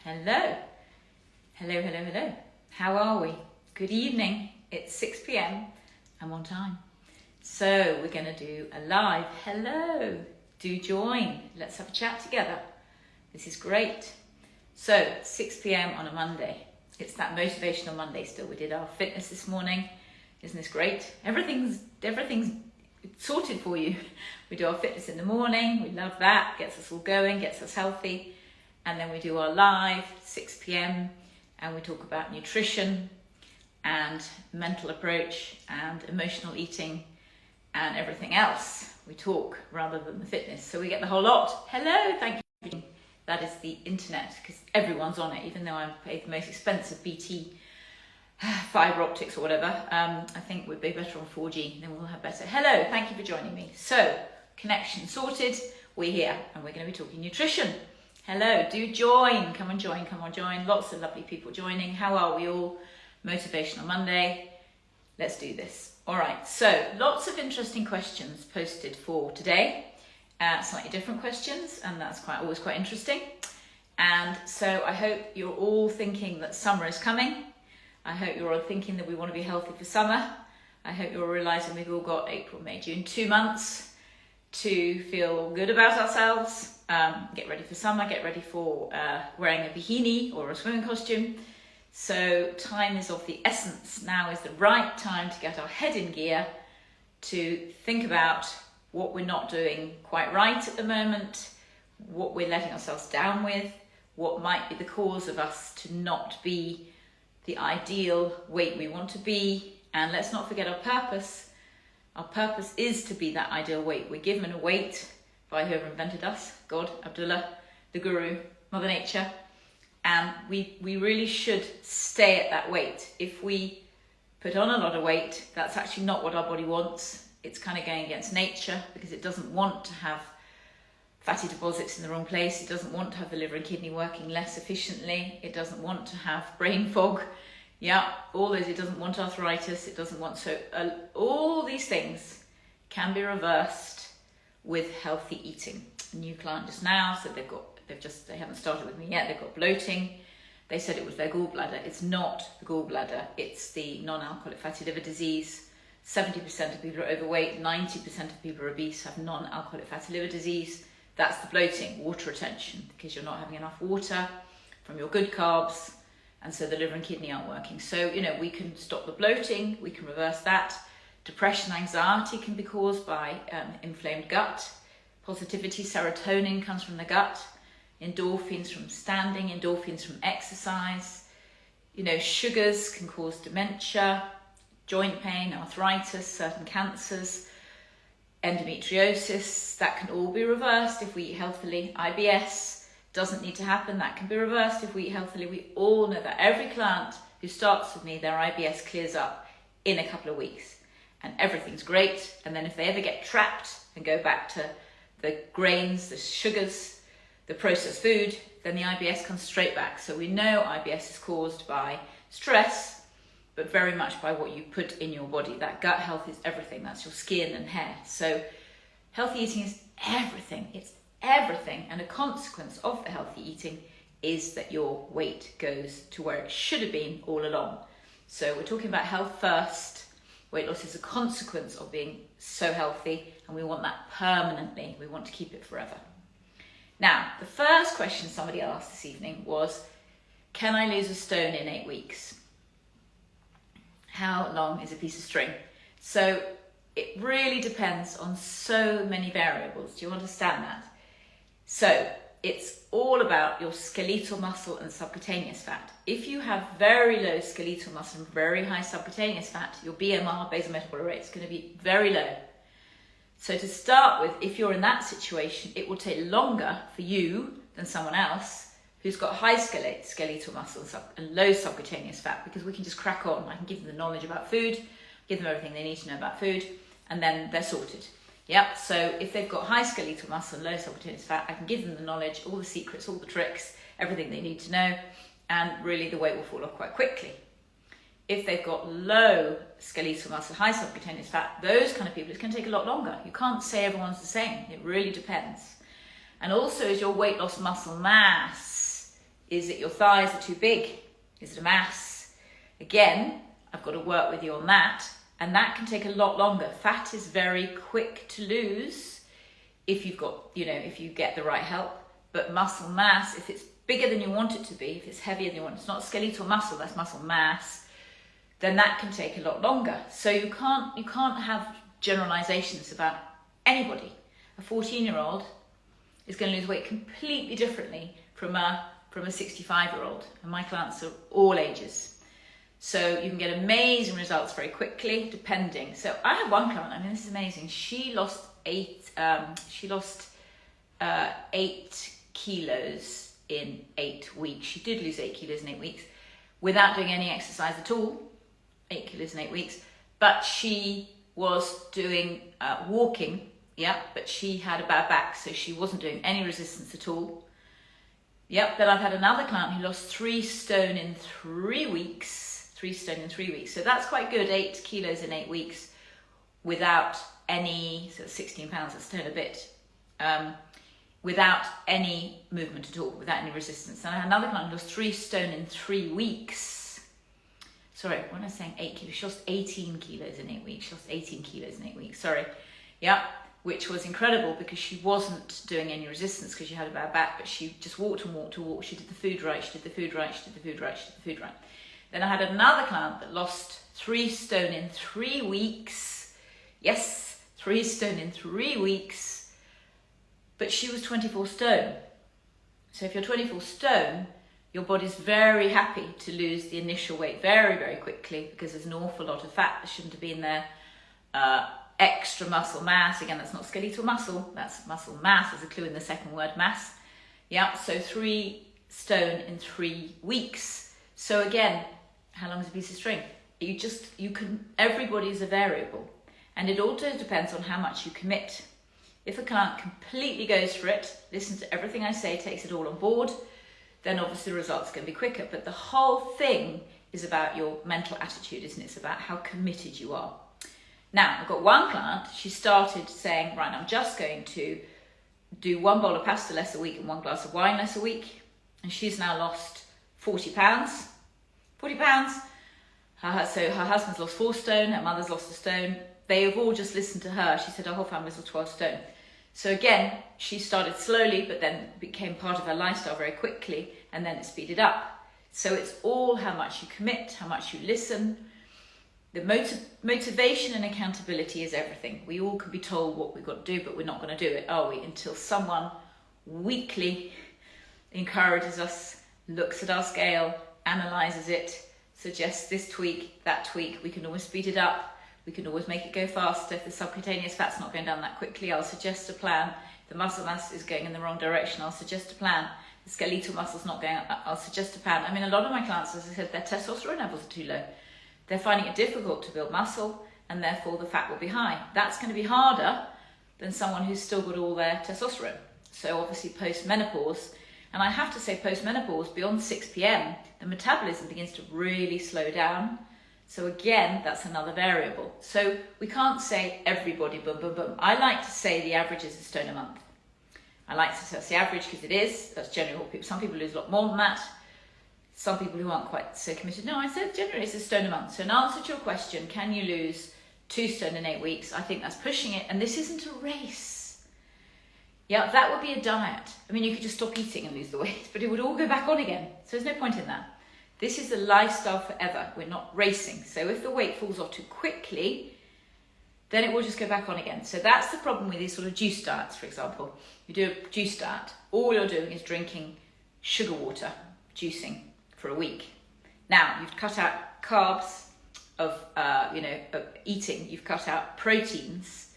Hello. Hello, hello, hello. How are we? Good evening. It's 6 p.m. I'm on time. So we're going to do a live. Hello. Do join. Let's have a chat together. This is great. So 6 p.m. on a Monday. It's that motivational Monday still. We did our fitness this morning. Isn't this great? Everything's sorted for you. We do our fitness in the morning. We love that. Gets us all going, gets us healthy. And then we do our live 6 p.m. and we talk about nutrition and mental approach and emotional eating and everything else. We talk rather than the fitness. So we get the whole lot. Hello, thank you. That is the internet, because everyone's on it, even though I paid the most expensive BT fibre optics or whatever. I think we'd be better on 4G, then we'll have better. Hello, thank you for joining me. So, connection sorted, we're here, and we're going to be talking nutrition. Hello, do join, come on join, come on join. Lots of lovely people joining. How are we all? Motivational Monday. Let's do this. All right, so lots of interesting questions posted for today. Slightly different questions, and that's always quite interesting. And so I hope you're all thinking that summer is coming. I hope you're all thinking that we want to be healthy for summer. I hope you're all realising we've all got April, May, June, 2 months to feel good about ourselves. Get ready for summer, get ready for wearing a bikini or a swimming costume. So time is of the essence. Now is the right time to get our head in gear to think about what we're not doing quite right at the moment, what we're letting ourselves down with, what might be the cause of us to not be the ideal weight we want to be. And let's not forget our purpose. Our purpose is to be that ideal weight. We're given a weight by whoever invented us, God, Abdullah, the Guru, Mother Nature, and we really should stay at that weight. If we put on a lot of weight, that's actually not what our body wants. It's kind of going against nature, because it doesn't want to have fatty deposits in the wrong place. It doesn't want to have the liver and kidney working less efficiently. It doesn't want to have brain fog. Yeah, all those. It doesn't want arthritis. It doesn't want all these things can be reversed with healthy eating. A new client just now said they haven't started with me yet. They've got bloating. They said it was their gallbladder. It's not the gallbladder. It's the non-alcoholic fatty liver disease. 70% of people are overweight. 90% of people are obese, have non-alcoholic fatty liver disease. That's the bloating, water retention, because you're not having enough water from your good carbs, and so the liver and kidney aren't working. So, we can stop the bloating, we can reverse that. Depression, anxiety can be caused by inflamed gut. Positivity, serotonin comes from the gut. Endorphins from standing, endorphins from exercise. Sugars can cause dementia, joint pain, arthritis, certain cancers, endometriosis. That can all be reversed if we eat healthily. IBS doesn't need to happen. That can be reversed if we eat healthily. We all know that. Every client who starts with me, their IBS clears up in a couple of weeks. And everything's great. And then if they ever get trapped and go back to the grains, the sugars, the processed food, then the IBS comes straight back. So we know IBS is caused by stress, but very much by what you put in your body. That gut health is everything. That's your skin and hair. So healthy eating is everything. It's everything. And a consequence of the healthy eating is that your weight goes to where it should have been all along. So we're talking about health first. Weight loss is a consequence of being so healthy, and we want that permanently. We want to keep it forever. Now, the first question somebody asked this evening was, can I lose a stone in 8 weeks? How long is a piece of string? So it really depends on so many variables. Do you understand that? So it's all about your skeletal muscle and subcutaneous fat. If you have very low skeletal muscle and very high subcutaneous fat, your BMR, basal metabolic rate, is going to be very low. So to start with, if you're in that situation, it will take longer for you than someone else who's got high skeletal muscle and low subcutaneous fat, because we can just crack on. I can give them the knowledge about food, give them everything they need to know about food, and then they're sorted. Yep, so if they've got high skeletal muscle and low subcutaneous fat, I can give them the knowledge, all the secrets, all the tricks, everything they need to know, and really the weight will fall off quite quickly. If they've got low skeletal muscle, high subcutaneous fat, those kind of people, it's going to take a lot longer. You can't say everyone's the same. It really depends. And also, is your weight loss muscle mass Is it your thighs are too big? Is it a mass? Again, I've got to work with you on that, and that can take a lot longer. Fat is very quick to lose if you've got, if you get the right help, but muscle mass, if it's bigger than you want it to be, if it's heavier than you want, it's not skeletal muscle, that's muscle mass, then that can take a lot longer. So you can't have generalizations about anybody. A 14-year-old is going to lose weight completely differently from a 65-year-old, and my clients are all ages. So you can get amazing results very quickly, depending. So I have one client, this is amazing. She lost 8 kilos in 8 weeks. She did lose 8 kilos in 8 weeks without doing any exercise at all. 8 kilos in 8 weeks, but she was doing walking, but she had a bad back, so she wasn't doing any resistance at all. Then I've had another client who lost 3 stone in 3 weeks. 3 stone in 3 weeks. So that's quite good, 8 kilos in 8 weeks without any, so 16 pounds, a stone a bit, without any movement at all, without any resistance. And I had another client who lost 3 stone in 3 weeks. Sorry, when I was saying 8 kilos, she lost 18 kilos in 8 weeks. She lost 18 kilos in 8 weeks, sorry. Which was incredible because she wasn't doing any resistance because she had a bad back, but she just walked and walked and walked. She did the food right, she did the food right, she did the food right, she did the food right. Then I had another client that lost 3 stone in 3 weeks. Yes, 3 stone in 3 weeks, but she was 24 stone. So if you're 24 stone, your body's very happy to lose the initial weight very, very quickly because there's an awful lot of fat that shouldn't have been there. Extra muscle mass, again, that's not skeletal muscle, that's muscle mass, there's a clue in the second word, mass. So 3 stone in 3 weeks. So again, how long is a piece of string? Everybody is a variable. And it also depends on how much you commit. If a client completely goes for it, listens to everything I say, takes it all on board, then obviously the results are going to be quicker. But the whole thing is about your mental attitude, isn't it? It's about how committed you are. Now, I've got one client, she started saying, right, I'm just going to do 1 bowl of pasta less a week and 1 glass of wine less a week. And she's now lost 40 pounds. 40 pounds. So her husband's lost 4 stone, her mother's lost 1 stone. They have all just listened to her. She said her whole family's lost 12 stone. So again, she started slowly, but then became part of her lifestyle very quickly, and then it speeded up. So it's all how much you commit, how much you listen. The motivation and accountability is everything. We all can be told what we've got to do, but we're not going to do it, are we? Until someone weekly encourages us, looks at our scale, analyzes it, suggests this tweak, that tweak. We can always speed it up. We can always make it go faster. If the subcutaneous fat's not going down that quickly, I'll suggest a plan. The muscle mass is going in the wrong direction, I'll suggest a plan. The skeletal muscle's not going up, I'll suggest a plan. A lot of my clients, as I said, their testosterone levels are too low. They're finding it difficult to build muscle, and therefore the fat will be high. That's going to be harder than someone who's still got all their testosterone. So obviously post-menopause, and I have to say post-menopause, beyond 6 p.m, the metabolism begins to really slow down. So again, that's another variable. So we can't say everybody boom, boom, boom. I like to say the average is 1 stone a month. I like to say that's the average because it is. That's generally what people, some people lose a lot more than that. Some people who aren't quite so committed. No, I said generally it's 1 stone a month. So in answer to your question, can you lose 2 stone in 8 weeks? I think that's pushing it. And this isn't a race. Yeah, that would be a diet. You could just stop eating and lose the weight, but it would all go back on again. So there's no point in that. This is a lifestyle forever. We're not racing. So if the weight falls off too quickly, then it will just go back on again. So that's the problem with these sort of juice diets, for example. You do a juice diet, all you're doing is drinking sugar water, juicing, for a week. Now, you've cut out carbs of eating, you've cut out proteins,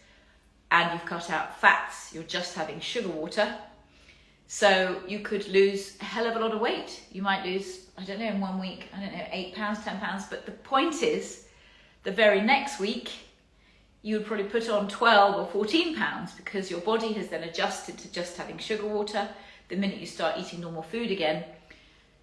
and you've cut out fats. You're just having sugar water. So you could lose a hell of a lot of weight. You might lose, in 1 week, 8 pounds, 10 pounds. But the point is, the very next week, you would probably put on 12 or 14 pounds because your body has then adjusted to just having sugar water. The minute you start eating normal food again,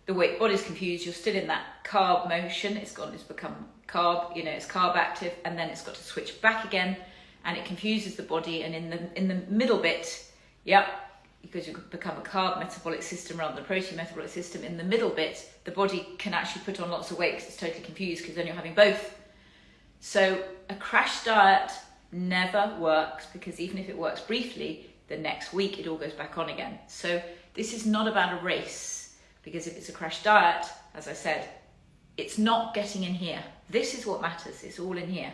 the body's confused. You're still in that carb motion. It's become carb, it's carb active, and then it's got to switch back again, and it confuses the body. And in the middle bit, because you become a carb metabolic system rather than a protein metabolic system, in the middle bit, the body can actually put on lots of weight because it's totally confused because then you're having both. So a crash diet never works, because even if it works briefly, the next week it all goes back on again. So this is not about a race, because if it's a crash diet, as I said, it's not getting in here. This is what matters, it's all in here.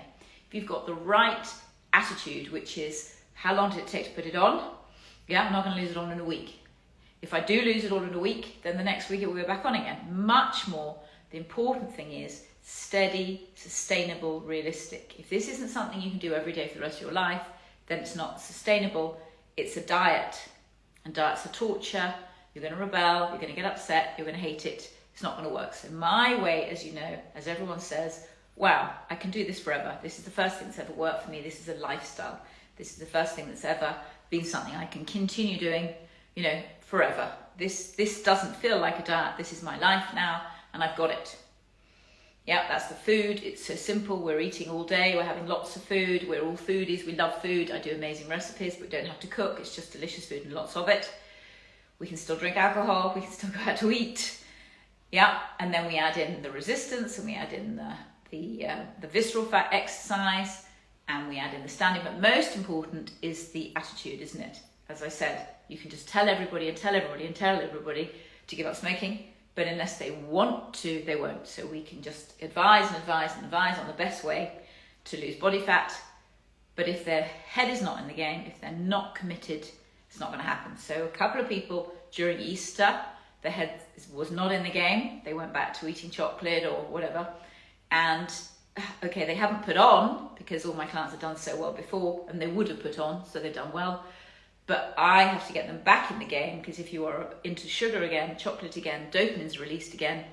If you've got the right attitude, which is, how long did it take to put it on? Yeah, I'm not going to lose it on in a week. If I do lose it all in a week, then the next week it will go back on again. Much more, the important thing is steady, sustainable, realistic. If this isn't something you can do every day for the rest of your life, then it's not sustainable. It's a diet, and diets are torture. You're going to rebel, you're going to get upset, you're going to hate it. It's not going to work. So my way, as you know, as everyone says, wow, I can do this forever. This is the first thing that's ever worked for me. This is a lifestyle. This is the first thing that's ever been something I can continue doing, forever. This doesn't feel like a diet. This is my life now, and I've got it. Yeah, that's the food. It's so simple. We're eating all day. We're having lots of food. We're all foodies. We love food. I do amazing recipes, but we don't have to cook. It's just delicious food and lots of it. We can still drink alcohol. We can still go out to eat. Yeah, and then we add in the resistance, and we add in the visceral fat exercise, and we add in the standing. But most important is the attitude, isn't it? As I said, you can just tell everybody and tell everybody and tell everybody to give up smoking, but unless they want to, they won't. So we can just advise and advise and advise on the best way to lose body fat. But if their head is not in the game, if they're not committed, it's not going to happen. So a couple of people during Easter, their head was not in the game. They went back to eating chocolate or whatever. And okay, they haven't put on, because all my clients have done so well before, and they would have put on, so they've done well. But I have to get them back in the game, because if you are into sugar again, chocolate again, dopamine's released again,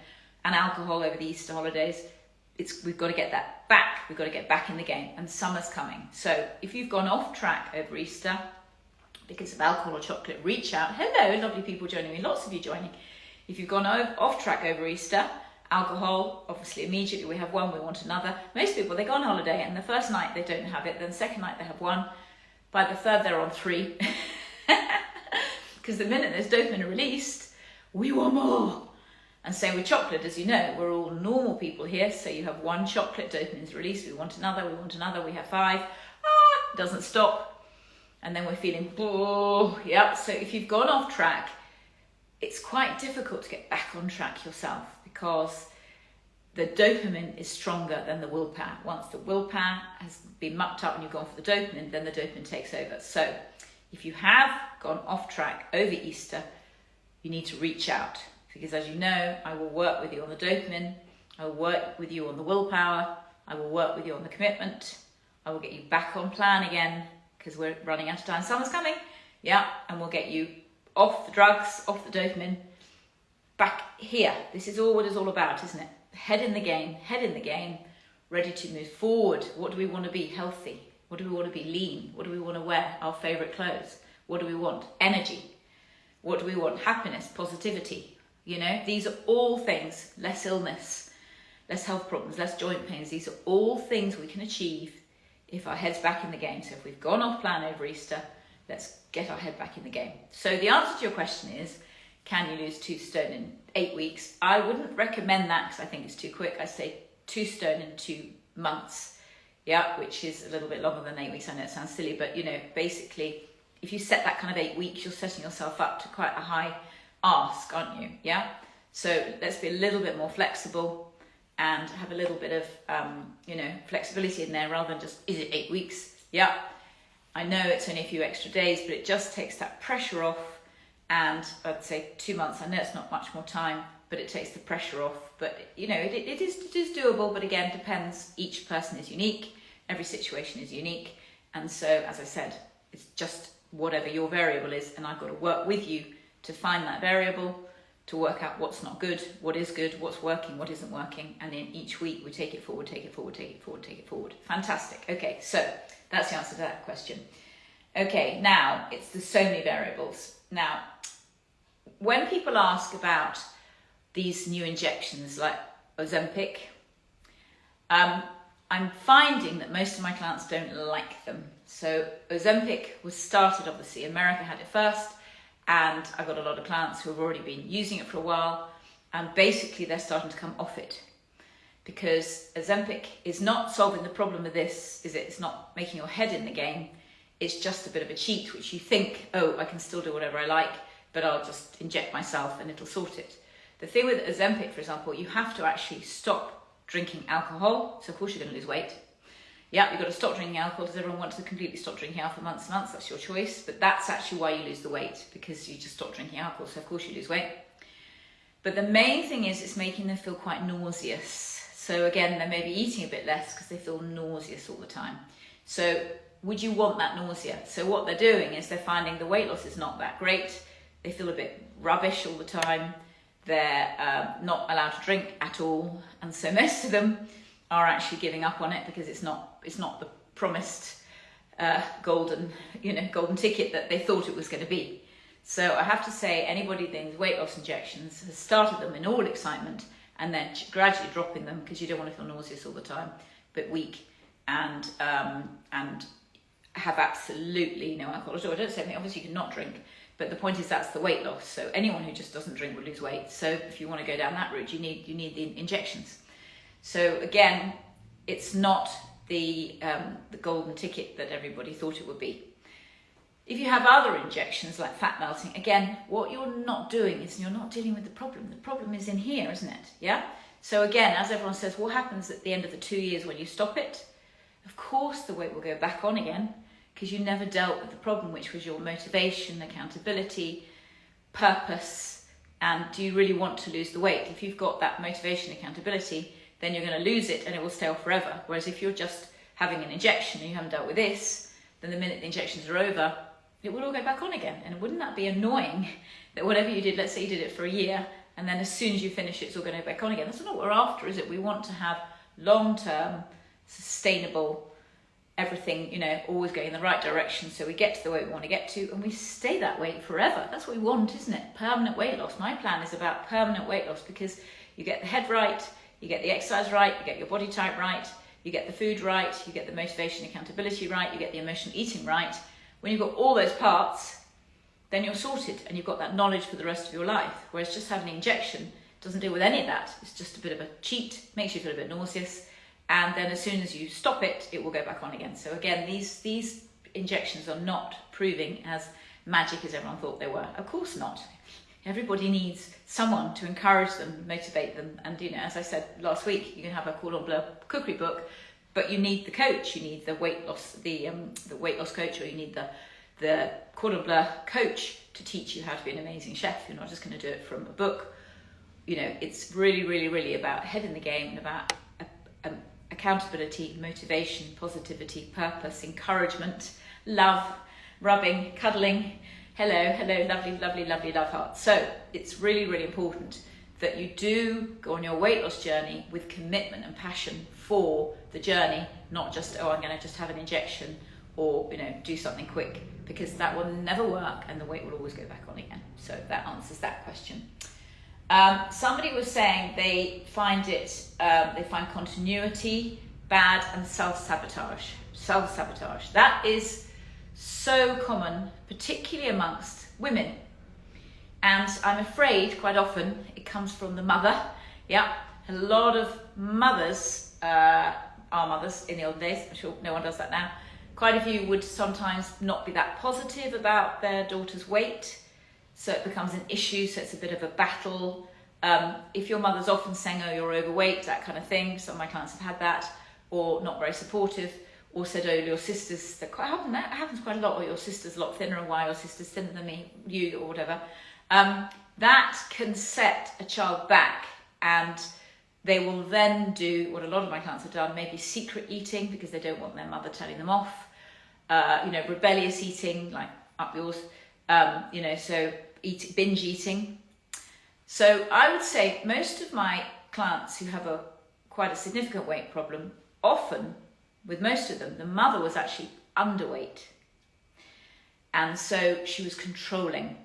and alcohol over the Easter holidays, we've got to get that back. We've got to get back in the game, and summer's coming. So if you've gone off track over Easter because of alcohol or chocolate, reach out. Hello, lovely people joining me, lots of you joining. If you've gone off track over Easter, alcohol, obviously immediately we have one, we want another. Most people, they go on holiday and the first night they don't have it, then the second night they have one. By the third, they're on 3. Because the minute there's dopamine released, we want more. And same with chocolate, as you know, we're all normal people here. So you have one chocolate, dopamine's released, we want another, we have 5. Doesn't stop. And then we're feeling, yeah. So if you've gone off track, it's quite difficult to get back on track yourself, because the dopamine is stronger than the willpower. Once the willpower has been mucked up and you've gone for the dopamine, then the dopamine takes over. So if you have gone off track over Easter, you need to reach out, because as you know, I will work with you on the dopamine, I will work with you on the willpower, I will work with you on the commitment, I will get you back on plan again, because we're running out of time, summer's coming, yeah, and we'll get you off the drugs, off the dopamine, back here. This is all what it's all about, isn't it? Head in the game, ready to move forward. What do we want to be? Healthy. What do we want to be? Lean. What do we want to wear? Our favourite clothes. What do we want? Energy. What do we want? Happiness, positivity. These are all things, less illness, less health problems, less joint pains. These are all things we can achieve if our head's back in the game. So if we've gone off plan over Easter, let's get our head back in the game. So the answer to your question is, can you lose 2 stone in 8 weeks? I wouldn't recommend that, because I think it's too quick. I say 2 stone in 2 months, yeah, which is a little bit longer than 8 weeks. I know it sounds silly, but basically, if you set that kind of 8 weeks, you're setting yourself up to quite a high ask, aren't you? Yeah. So let's be a little bit more flexible and have a little bit of flexibility in there, rather than just, is it 8 weeks? Yeah. I know it's only a few extra days, but it just takes that pressure off. And I'd say 2 months, I know it's not much more time, but it takes the pressure off. But, it is doable, but again, depends. Each person is unique. Every situation is unique. And so, as I said, it's just whatever your variable is. And I've got to work with you to find that variable, to work out what's not good, what's working, what isn't working. And then each week we take it forward, take it forward, take it forward, take it forward. Fantastic. Okay, so that's the answer to that question. Okay, now it's so many variables. Now, when people ask about these new injections like Ozempic, I'm finding that most of my clients don't like them. So Ozempic was started, obviously, America had it first, And I've got a lot of clients who have already been using it for a while, and basically they're starting to come off it. Because Ozempic is not solving the problem of this, is it? It's not making your head in the game. It's just a bit of a cheat, which you think, oh, I can still do whatever I like, but I'll just inject myself and it'll sort it. The thing with Ozempic, for example, you have to actually stop drinking alcohol. So of course you're going to lose weight. Yeah, you've got to stop drinking alcohol. Does everyone want to completely stop drinking alcohol for months and months? That's your choice. But that's actually why you lose the weight, because you just stop drinking alcohol. So of course you lose weight. But the main thing is it's making them feel quite nauseous. So again, they may be eating a bit less because they feel nauseous all the time. So would you want that nausea? So what they're doing is they're finding the weight loss is not that great. They feel a bit rubbish all the time. They're not allowed to drink at all. And so most of them are actually giving up on it because it's not the promised golden ticket that they thought it was going to be. So I have to say, anybody doing weight loss injections has started them in all excitement and then gradually dropping them, because you don't want to feel nauseous all the time, but weak and have absolutely no alcohol at all. I don't say, obviously you can not drink, but the point is that's the weight loss. So anyone who just doesn't drink will lose weight. So if you want to go down that route, you need the injections. So again, it's not the golden ticket that everybody thought it would be. If you have other injections like fat melting, again, what you're not doing is you're not dealing with the problem. The problem is in here, isn't it? Yeah? So again, as everyone says, what happens at the end of the 2 years when you stop it? Of course the weight will go back on again, because you never dealt with the problem, which was your motivation, accountability, purpose, and do you really want to lose the weight? If you've got that motivation, accountability, then you're going to lose it and it will stay off forever. Whereas if you're just having an injection and you haven't dealt with this, then the minute the injections are over, it will all go back on again. And wouldn't that be annoying that whatever you did, let's say you did it for a year, and then as soon as you finish it, it's all going to go back on again. That's not what we're after, is it? We want to have long-term, sustainable, everything, always going in the right direction, so we get to the weight we want to get to, and we stay that weight forever. That's what we want, isn't it? Permanent weight loss. My plan is about permanent weight loss, because you get the head right, you get the exercise right, you get your body type right, you get the food right, you get the motivation, accountability right, you get the emotional eating right. When you've got all those parts, then you're sorted and you've got that knowledge for the rest of your life. Whereas just having an injection doesn't deal with any of that. It's just a bit of a cheat, makes you feel a bit nauseous, and then as soon as you stop it, it will go back on again. So again, these injections are not proving as magic as everyone thought they were. Of course not. Everybody needs someone to encourage them, motivate them, and as I said last week, you can have a cordon bleu cookery book, but you need the coach. You need the weight loss, the weight loss coach, or you need the cordon bleu coach to teach you how to be an amazing chef. You're not just going to do it from a book. It's really, really, really about head in the game and about accountability, motivation, positivity, purpose, encouragement, love, rubbing, cuddling. Hello, lovely, lovely, lovely love heart. So it's really, really important that you do go on your weight loss journey with commitment and passion for the journey, not just, I'm going to just have an injection or, do something quick, because that will never work and the weight will always go back on again. So that answers that question. Somebody was saying they find continuity bad and self-sabotage. That is so common, particularly amongst women. And I'm afraid quite often it comes from the mother. Yeah, a lot of mothers, our mothers in the old days, I'm sure no one does that now, quite a few would sometimes not be that positive about their daughter's weight. So it becomes an issue, so it's a bit of a battle. If your mother's often saying, oh, you're overweight, that kind of thing, some of my clients have had that, or not very supportive, or said, oh, your sister's, that happens quite a lot, or your sister's a lot thinner, and why your sister's thinner than you, or whatever. That can set a child back, and they will then do what a lot of my clients have done, maybe secret eating because they don't want their mother telling them off, rebellious eating, like up yours, so binge eating. So I would say most of my clients who have quite a significant weight problem, often, with most of them, the mother was actually underweight. And so she was controlling.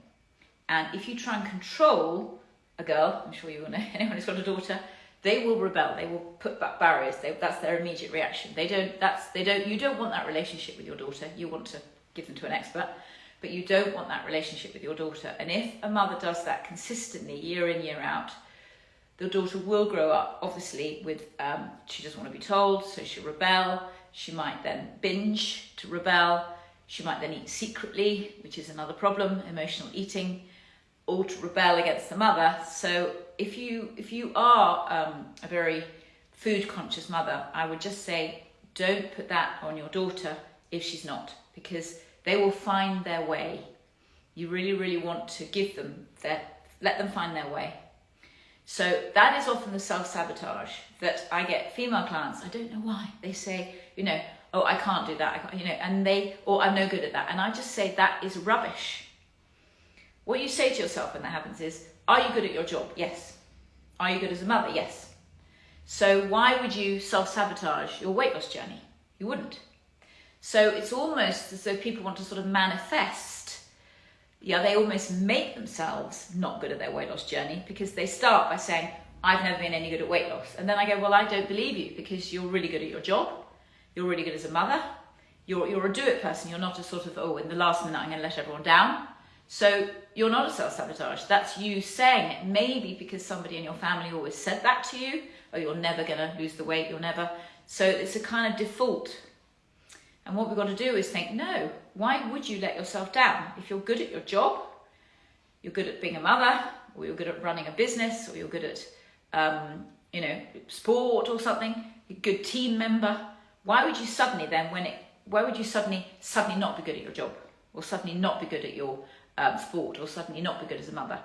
And if you try and control a girl, I'm sure you will know, anyone who's got a daughter, they will rebel. They will put back barriers. That's their immediate reaction. You don't want that relationship with your daughter. You want to give them to an expert. but you don't want that relationship with your daughter. And if a mother does that consistently, year in, year out, the daughter will grow up, obviously, with, she doesn't want to be told, so she'll rebel. She might then binge to rebel. She might then eat secretly, which is another problem, emotional eating, or to rebel against the mother. So if you are a very food conscious mother, I would just say, don't put that on your daughter if she's not, because they will find their way. You really, really want to give them let them find their way. So that is often the self-sabotage that I get female clients. I don't know why. They say, oh, I can't do that. Or I'm no good at that. And I just say that is rubbish. What you say to yourself when that happens is, are you good at your job? Yes. Are you good as a mother? Yes. So why would you self-sabotage your weight loss journey? You wouldn't. So it's almost as though people want to sort of manifest. Yeah, they almost make themselves not good at their weight loss journey because they start by saying, I've never been any good at weight loss. And then I go, well, I don't believe you because you're really good at your job. You're really good as a mother. You're a do-it person. You're not a sort of, oh, in the last minute, I'm going to let everyone down. So you're not a self-sabotage. That's you saying it, maybe because somebody in your family always said that to you, or you're never going to lose the weight, you're never. So it's a kind of default. And what we've got to do is think, no, why would you let yourself down? If you're good at your job, you're good at being a mother, or you're good at running a business, or you're good at, sport or something, you're a good team member, why would you suddenly not be good at your job, or suddenly not be good at your sport, or suddenly not be good as a mother?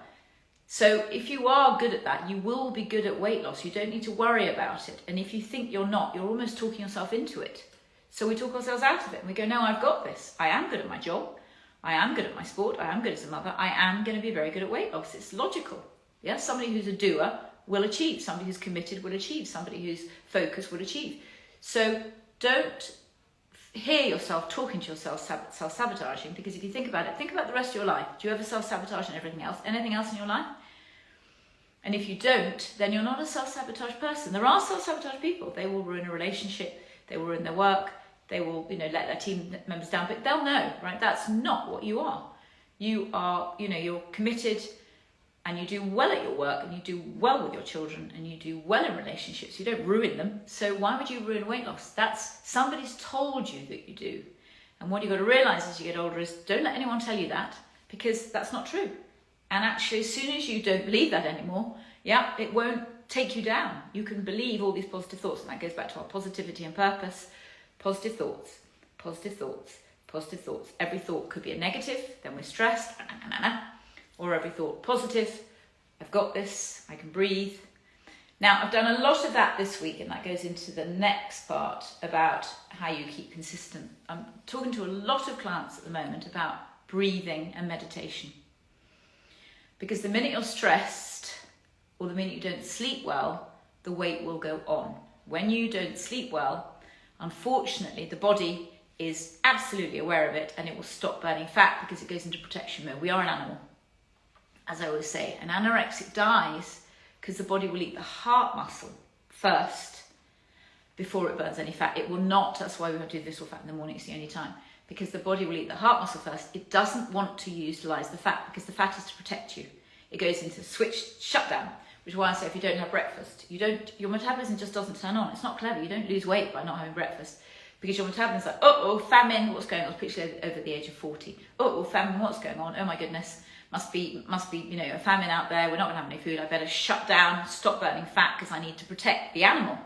So if you are good at that, you will be good at weight loss. You don't need to worry about it. And if you think you're not, you're almost talking yourself into it. So we talk ourselves out of it and we go, no, I've got this. I am good at my job. I am good at my sport. I am good as a mother. I am going to be very good at weight loss. It's logical. Yeah, somebody who's a doer will achieve. Somebody who's committed will achieve. Somebody who's focused will achieve. So don't hear yourself talking to yourself self-sabotaging, because if you think about it, think about the rest of your life. Do you ever self-sabotage and everything else? Anything else in your life? And if you don't, then you're not a self-sabotage person. There are self-sabotage people. They will ruin a relationship. They will ruin their work. They will, let their team members down, but they'll know, right? That's not what you are. You are, you're committed and you do well at your work and you do well with your children and you do well in relationships. You don't ruin them. So why would you ruin weight loss? Somebody's told you that you do. And what you've got to realize as you get older is don't let anyone tell you that, because that's not true. And actually, as soon as you don't believe that anymore, it won't take you down. You can believe all these positive thoughts. And that goes back to our positivity and purpose. Positive thoughts, positive thoughts, positive thoughts. Every thought could be a negative, then we're stressed, or every thought positive, I've got this, I can breathe. Now, I've done a lot of that this week, and that goes into the next part about how you keep consistent. I'm talking to a lot of clients at the moment about breathing and meditation. Because the minute you're stressed, or the minute you don't sleep well, the weight will go on. When you don't sleep well, unfortunately, the body is absolutely aware of it and it will stop burning fat because it goes into protection mode. We are an animal. As I always say, an anorexic dies because the body will eat the heart muscle first before it burns any fat. It will not, that's why we have to do visceral fat in the morning, it's the only time. Because the body will eat the heart muscle first. It doesn't want to utilize the fat because the fat is to protect you. It goes into switch shutdown, which is why I say if you don't have breakfast, your metabolism just doesn't turn on. It's not clever. You don't lose weight by not having breakfast because your metabolism's like, famine, what's going on? Particularly over the age of 40. Famine, what's going on? Oh my goodness, must be a famine out there. We're not gonna have any food. I better shut down, stop burning fat because I need to protect the animal.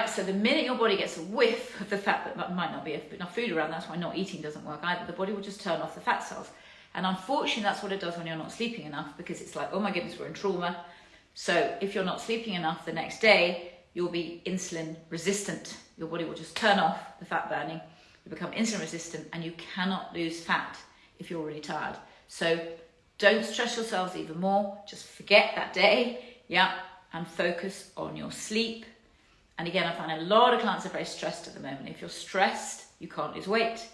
So the minute your body gets a whiff of the fact that there might not be enough food around, that's why not eating doesn't work either. The body will just turn off the fat cells. And unfortunately, that's what it does when you're not sleeping enough, because it's like, oh my goodness, we're in trauma. So if you're not sleeping enough the next day, you'll be insulin resistant. Your body will just turn off the fat burning. You become insulin resistant and you cannot lose fat if you're really tired. So don't stress yourselves even more. Just forget that day, and focus on your sleep. And again, I find a lot of clients are very stressed at the moment. If you're stressed, you can't lose weight.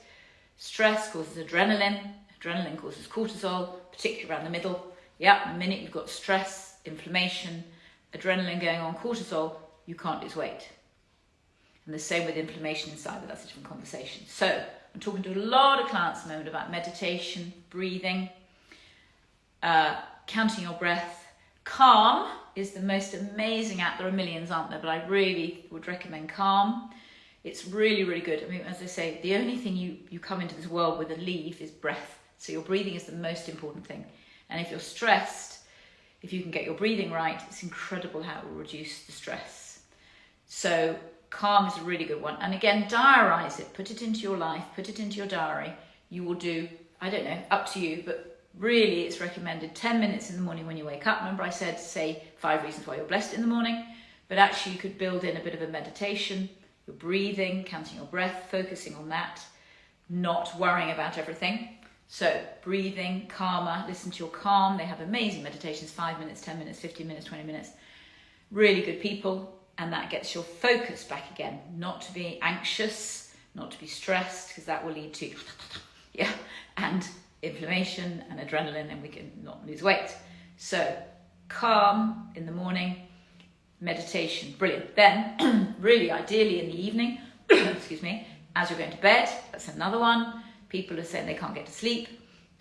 Stress causes adrenaline. Adrenaline causes cortisol, particularly around the middle. The minute you've got stress, inflammation, adrenaline going on, cortisol, you can't lose weight. And the same with inflammation inside, but that's a different conversation. So I'm talking to a lot of clients at the moment about meditation, breathing, counting your breath. Calm is the most amazing app. There are millions, aren't there? But I really would recommend Calm. It's really, really good. I mean, as I say, the only thing you come into this world with and leave is breath. So your breathing is the most important thing. And if you're stressed, if you can get your breathing right, it's incredible how it will reduce the stress. So Calm is a really good one. And again, diarise it. Put it into your life. Put it into your diary. You will do, I don't know, up to you, but really it's recommended 10 minutes in the morning when you wake up. Remember I said, say 5 reasons why you're blessed in the morning, but actually you could build in a bit of a meditation, your breathing, counting your breath, focusing on that, not worrying about everything. So breathing, calmer, listen to your calm. They have amazing meditations, 5 minutes, 10 minutes, 15 minutes, 20 minutes. Really good people. And that gets your focus back again, not to be anxious, not to be stressed, because that will lead to, and inflammation and adrenaline, and we can not lose weight. So calm in the morning, meditation, brilliant. Then really ideally in the evening, excuse me, as you're going to bed, that's another one. People are saying they can't get to sleep.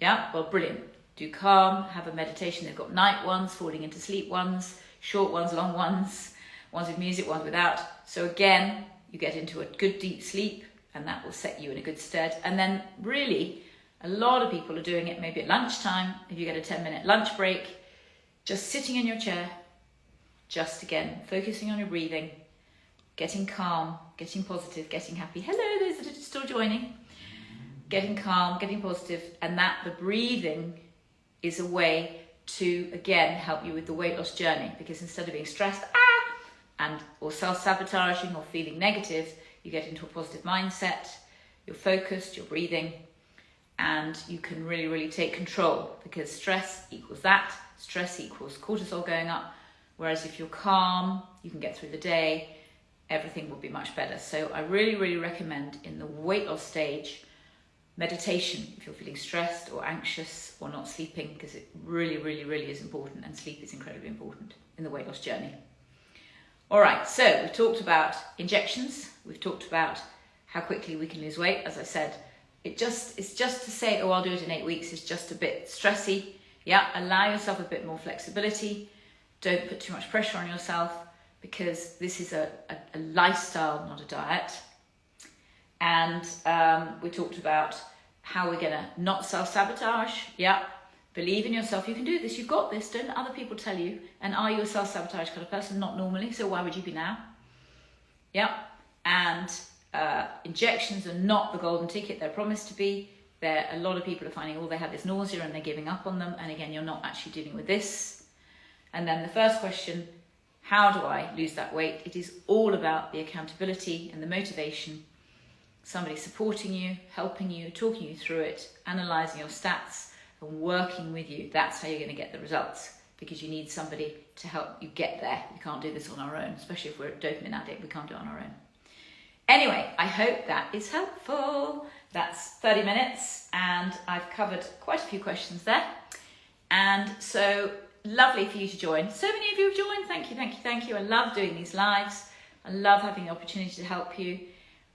Yeah, well, brilliant. Do calm, have a meditation. They've got night ones, falling into sleep ones, short ones, long ones, ones with music, ones without. So again, you get into a good deep sleep and that will set you in a good stead. And then really, a lot of people are doing it maybe at lunchtime. If you get a 10-minute lunch break, just sitting in your chair, just again, focusing on your breathing, getting calm, getting positive, getting happy. Hello, those that are still joining. Getting calm, getting positive, and that the breathing is a way to, again, help you with the weight loss journey, because instead of being stressed, or self-sabotaging or feeling negative, you get into a positive mindset, you're focused, you're breathing, and you can really, really take control, because stress equals that. Stress equals cortisol going up, whereas if you're calm, you can get through the day, everything will be much better. So I really, really recommend in the weight loss stage, meditation if you're feeling stressed or anxious or not sleeping, because it really, really, really is important, and sleep is incredibly important in the weight loss journey. All right, so we've talked about injections. We've talked about how quickly we can lose weight. As I said, it's just to say, oh, I'll do it in 8 weeks is just a bit stressy. Yeah, allow yourself a bit more flexibility. Don't put too much pressure on yourself, because this is a lifestyle, not a diet. And we talked about how we're gonna not self-sabotage. Yeah, believe in yourself. You can do this. You've got this. Don't let other people tell you. And are you a self-sabotage kind of person? Not normally. So why would you be now? Yeah. And injections are not the golden ticket they're promised to be. A lot of people are finding all they have is nausea and they're giving up on them. And again, you're not actually dealing with this. And then the first question, how do I lose that weight? It is all about the accountability and the motivation. Somebody supporting you, helping you, talking you through it, analysing your stats and working with you. That's how you're going to get the results, because you need somebody to help you get there. You can't do this on our own, especially if we're a dopamine addict. We can't do it on our own. Anyway, I hope that is helpful. That's 30 minutes and I've covered quite a few questions there. And so lovely for you to join. So many of you have joined. Thank you, thank you, thank you. I love doing these lives. I love having the opportunity to help you.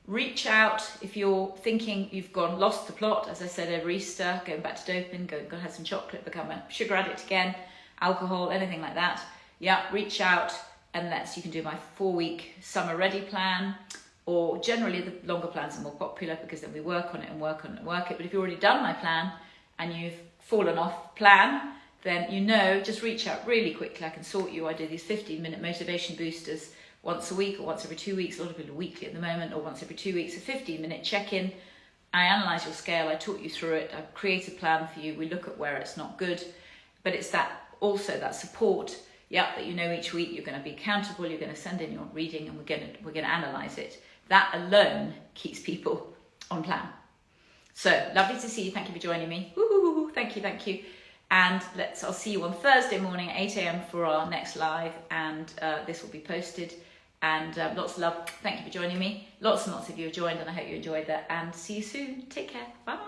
Reach out if you're thinking you've lost the plot, as I said over Easter, going back to doping, go have some chocolate, become a sugar addict again, alcohol, anything like that. Yeah, reach out and you can do my 4-week summer ready plan, or generally the longer plans are more popular because then we work on it and work on it and work it. But if you've already done my plan and you've fallen off plan, then just reach out really quickly. I can sort you. I do these 15-minute motivation boosters once a week or once every 2 weeks. A lot of people are weekly at the moment, or once every 2 weeks, a 15-minute check-in. I analyse your scale, I talk you through it, I create a plan for you, we look at where it's not good, but it's that support, that each week you're going to be accountable, you're going to send in your reading, and we're going to analyse it. That alone keeps people on plan. So lovely to see you. Thank you for joining me. Woo-hoo-hoo-hoo. Thank you. And I'll see you on Thursday morning at 8 a.m. for our next live, and this will be posted. And lots of love. Thank you for joining me. Lots and lots of you have joined, and I hope you enjoyed that. And see you soon. Take care. Bye.